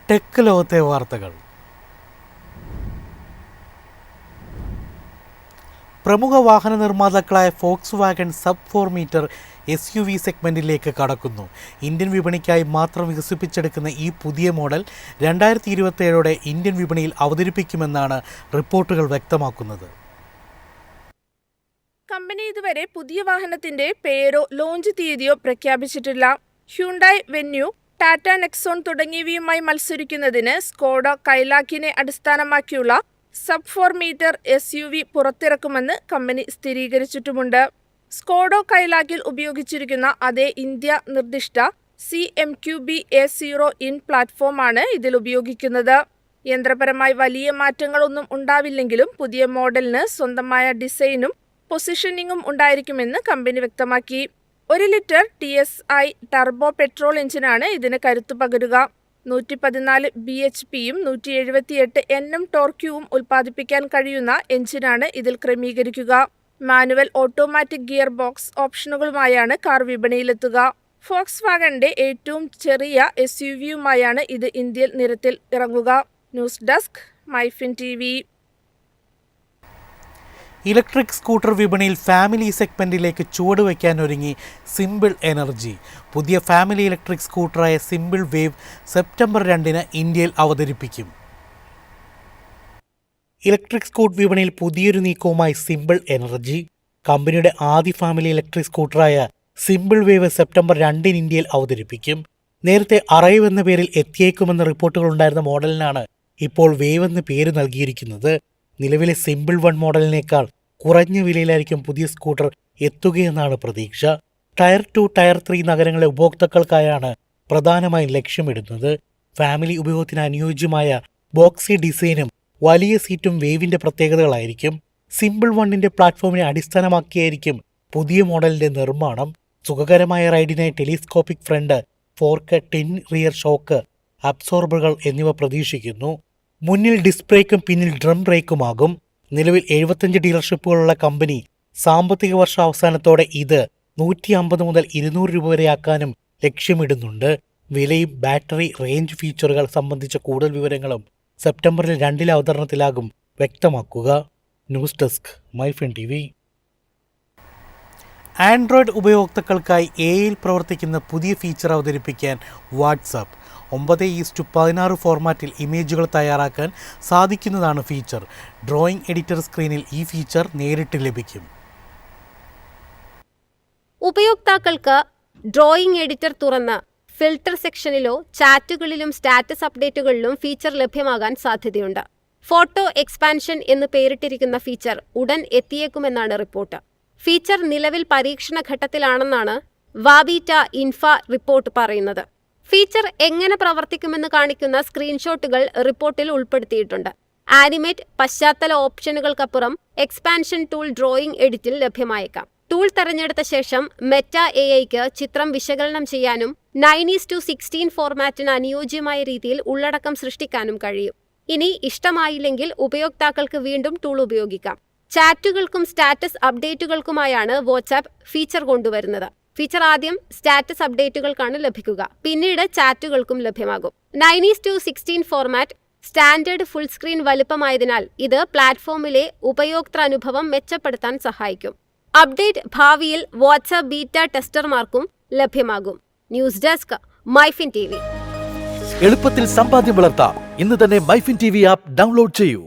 Tech ലോകത്തെ വാർത്തകൾ. പ്രമുഖ വാഹന നിർമ്മാതാക്കളായ Volkswagen sub 4 metre SUV സെഗ്മെന്റിലേക്ക് കടക്കുന്നു. ഇന്ത്യൻ വിപണിക്കായി മാത്രം വികസിപ്പിച്ചെടുക്കുന്ന ഈ പുതിയ മോഡൽ 2027 ഇന്ത്യൻ വിപണിയിൽ അവതരിപ്പിക്കുമെന്നാണ് റിപ്പോർട്ടുകൾ വ്യക്തമാക്കുന്നത്. കമ്പനി ഇതുവരെ പുതിയ വാഹനത്തിന്റെ പേരോ ലോഞ്ച് തീയതിയോ പ്രഖ്യാപിച്ചിട്ടില്ല. ഹ്യുണ്ടായി വെന്യൂ, ടാറ്റ നെക്സോൺ തുടങ്ങിയവയുമായി മത്സരിക്കുന്നതിന് സ്കോഡ കൈലാക്കിനെ അടിസ്ഥാനമാക്കിയുള്ള സബ് 4 മീറ്റർ SUV പുറത്തിറക്കുമെന്ന് കമ്പനി സ്ഥിരീകരിച്ചിട്ടുമുണ്ട്. സ്കോഡോ കൈലാക്കിൽ ഉപയോഗിച്ചിരിക്കുന്ന അതേ ഇന്ത്യ നിർദ്ദിഷ്ട CMQB A0 ഇൻ പ്ലാറ്റ്ഫോമാണ് ഇതിൽ ഉപയോഗിക്കുന്നത്. യന്ത്രപരമായി വലിയ മാറ്റങ്ങളൊന്നും ഉണ്ടാവില്ലെങ്കിലും പുതിയ മോഡലിന് സ്വന്തമായ ഡിസൈനും പൊസിഷനിങ്ങും ഉണ്ടായിരിക്കുമെന്ന് കമ്പനി വ്യക്തമാക്കി. 1 ലിറ്റർ TSI ടർബോ പെട്രോൾ എഞ്ചിനാണ് ഇതിന് കരുത്തു പകരുക. 114 bhpയും 178 Nm ടോർക്യവും ഉൽപ്പാദിപ്പിക്കാൻ കഴിയുന്ന എഞ്ചിനാണ് ഇതിൽ ക്രമീകരിക്കുക. മാനുവൽ ഓട്ടോമാറ്റിക് ഗിയർ ബോക്സ് ഓപ്ഷനുകളുമായാണ് കാർ വിപണിയിലെത്തുക. ഫോക്സ് വാഗണിന്റെ ഏറ്റവും ചെറിയ SUVയുമായാണ് ഇത് ഇന്ത്യൻ നിരത്തിൽ ഇറങ്ങുക. News desk MyFin TV. Electric scooter വിപണിയിൽ ഫാമിലി സെഗ്മെന്റിലേക്ക് ചുവടുവയ്ക്കാനൊരുങ്ങി സിമ്പിൾ എനർജി. പുതിയ ഫാമിലി ഇലക്ട്രിക് സ്കൂട്ടറായ സിമ്പിൾ വേവ് സെപ്റ്റംബർ 2 ഇന്ത്യയിൽ അവതരിപ്പിക്കും. ഇലക്ട്രിക് സ്കൂട്ടർ വിപണിയിൽ പുതിയൊരു നീക്കവുമായി സിമ്പിൾ എനർജി. കമ്പനിയുടെ ആദ്യ ഫാമിലി ഇലക്ട്രിക് സ്കൂട്ടറായ സിമ്പിൾ വേവ് സെപ്റ്റംബർ 2 ഇന്ത്യയിൽ അവതരിപ്പിക്കും. നേരത്തെ അറൈവ് എന്ന പേരിൽ എത്തിയേക്കുമെന്ന റിപ്പോർട്ടുകൾ ഉണ്ടായിരുന്ന മോഡലിനാണ് ഇപ്പോൾ വേവ് എന്ന പേര് നൽകിയിരിക്കുന്നത്. നിലവിലെ സിമ്പിൾ 1 മോഡലിനേക്കാൾ കുറഞ്ഞ വിലയിലായിരിക്കും പുതിയ സ്കൂട്ടർ എത്തുകയെന്നാണ് പ്രതീക്ഷ. ടയർ 2, ടയർ 3 നഗരങ്ങളിലെ ഉപഭോക്താക്കൾക്കായാണ് പ്രധാനമായും ലക്ഷ്യമിടുന്നത്. ഫാമിലി ഉപയോഗത്തിന് അനുയോജ്യമായ ബോക്സി ഡിസൈനും വലിയ സീറ്റും വേവിന്റെ പ്രത്യേകതകളായിരിക്കും. സിമ്പിൾ 1ന്റെ പ്ലാറ്റ്ഫോമിനെ അടിസ്ഥാനമാക്കിയായിരിക്കും പുതിയ മോഡലിന്റെ നിർമ്മാണം. സുഖകരമായ റൈഡിനായി telescopic front, fork, twin rear shock അബ്സോർബറുകൾ എന്നിവ പ്രതീക്ഷിക്കുന്നു. മുന്നിൽ ഡിസ്ക് ബ്രേക്കും പിന്നിൽ ഡ്രം ബ്രേക്കുമാകും. നിലവിൽ 75 ഡീലർഷിപ്പുകളുള്ള കമ്പനി സാമ്പത്തിക വർഷ അവസാനത്തോടെ ഇത് 150 മുതൽ 200 രൂപ വരെയാക്കാനും ലക്ഷ്യമിടുന്നുണ്ട്. വിലയും ബാറ്ററി റേഞ്ച് ഫീച്ചറുകൾ സംബന്ധിച്ച കൂടുതൽ വിവരങ്ങളും സെപ്റ്റംബറിൽ 2 അവതരണത്തിലാകും വ്യക്തമാക്കുക. News desk MyFin TV. Android ഉപയോക്താക്കൾക്കായി AI പ്രവർത്തിക്കുന്ന പുതിയ ഫീച്ചർ അവതരിപ്പിക്കാൻ വാട്സാപ്പ് 9:16 ഫോർമാറ്റിൽ ഇമേജുകൾ തയ്യാറാക്കാൻ സാധിക്കുന്നതാണ് ഫീച്ചർ. ഡ്രോയിങ് എഡിറ്റർ സ്ക്രീനിൽ ഈ ഫീച്ചർ നേരിട്ട് ലഭിക്കും. ഉപയോക്താക്കൾക്ക് ഡ്രോയിങ് എഡിറ്റർ തുറന്ന് ഫിൽട്ടർ സെക്ഷനിലോ ചാറ്റുകളിലും സ്റ്റാറ്റസ് അപ്ഡേറ്റുകളിലും ഫീച്ചർ ലഭ്യമാകാൻ സാധ്യതയുണ്ട്. ഫോട്ടോ എക്സ്പാൻഷൻ എന്ന് പേരിട്ടിരിക്കുന്ന ഫീച്ചർ ഉടൻ എത്തിയേക്കുമെന്നാണ് റിപ്പോർട്ട്. ഫീച്ചർ നിലവിൽ പരീക്ഷണ ഘട്ടത്തിലാണെന്നാണ് വാബീറ്റ ഇൻഫ റിപ്പോർട്ട് പറയുന്നത്. ഫീച്ചർ എങ്ങനെ പ്രവർത്തിക്കുമെന്ന് കാണിക്കുന്ന സ്ക്രീൻഷോട്ടുകൾ റിപ്പോർട്ടിൽ ഉൾപ്പെടുത്തിയിട്ടുണ്ട്. ആനിമേറ്റ് പശ്ചാത്തല ഓപ്ഷനുകൾക്കപ്പുറം എക്സ്പാൻഷൻ ടൂൾ ഡ്രോയിങ് എഡിറ്റിൽ ലഭ്യമായേക്കാം. ടൂൾ തെരഞ്ഞെടുത്ത ശേഷം മെറ്റ AIക്ക് ചിത്രം വിശകലനം ചെയ്യാനും 9:16 ഫോർമാറ്റിന് അനുയോജ്യമായ രീതിയിൽ ഉള്ളടക്കം സൃഷ്ടിക്കാനും കഴിയും. ഇനി ഇഷ്ടമായില്ലെങ്കിൽ ഉപയോക്താക്കൾക്ക് വീണ്ടും ടൂൾ ഉപയോഗിക്കാം. ചാറ്റുകൾക്കും സ്റ്റാറ്റസ് അപ്ഡേറ്റുകൾക്കുമായാണ് വാട്സാപ്പ് ഫീച്ചർ കൊണ്ടുവരുന്നത്. ഫീച്ചർ ആദ്യം സ്റ്റാറ്റസ് അപ്ഡേറ്റുകൾക്കാണ് ലഭിക്കുക, പിന്നീട് ചാറ്റുകൾക്കും ലഭ്യമാകും. 9:16 ഫോർമാറ്റ് സ്റ്റാൻഡേർഡ് ഫുൾ സ്ക്രീൻ വലുപ്പമായതിനാൽ ഇത് പ്ലാറ്റ്ഫോമിലെ ഉപയോക്തൃനുഭവം മെച്ചപ്പെടുത്താൻ സഹായിക്കും. അപ്ഡേറ്റ് ഭാവിയിൽ വാട്സാപ്പ് ബീറ്റ ടെസ്റ്റർമാർക്കും ലഭ്യമാകും. News desk MyFin TV. എളുപ്പത്തിൽ സമ്പാദ്യം വളർത്താം. ഇന്ന് തന്നെ മൈഫിൻ TV ആപ്പ് ഡൗൺലോഡ് ചെയ്യൂ.